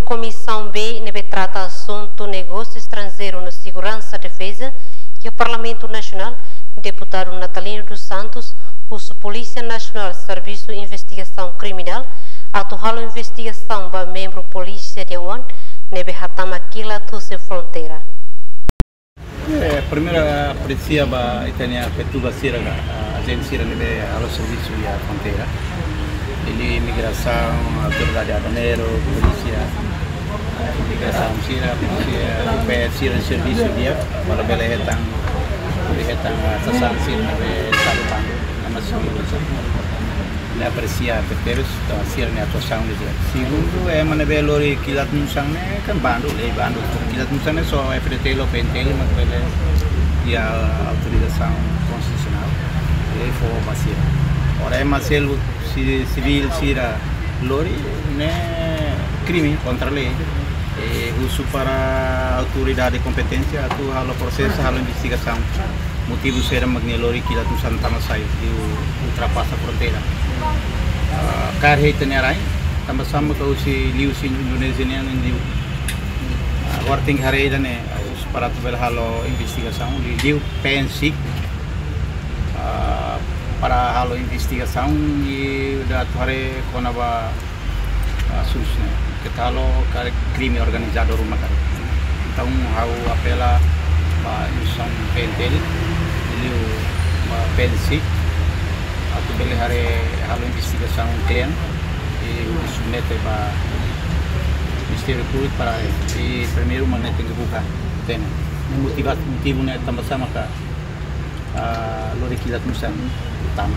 Comissão B trata assunto negócio estrangeiro na segurança, defesa e o Parlamento Nacional, deputado Natalino dos Santos, o Polícia Nacional, Serviço de Investigação Criminal, atual investigação para membro Polícia de One, nebe hatamaquila tusse fronteira. Primeiro apreciava a Petuba Sira, a agência nebe ao serviço e a fronteira. Ele imigração, autoridade aduaneiro, polícia, imigração Sira, polícia Sira serviço dia para belehetang tasang Sira nebe salubang nama Sira. Ele aprecia Peterus, Sira ne atuação dia. Segundo é manebe lori kilat nusang ne kan bandu kilat nusang ne só é pretelo pentelo mas bele e a autorização constitucional ele foi bacia. Ora é Marcelo civil Sira lori ne crime contra a lei e uso para autoridade competência atu halo processo halo investigação motivo será magne lori kilat nusang tamasai di ultrapassa fronteira karhe tenerai sama-sama kau si liu si Indonesia ni liu working hari dane us para tubel halo investigação liu pensik para halo investigação e da hari konaba susne ketalo crime organizado rumah kari então hau apela ba usang pentel liu pensik atau beli hari halo investigação klien e submete para Ministério Público para e primeiro manete que buka tem motivo né também sama ka lori kilat nusang utama.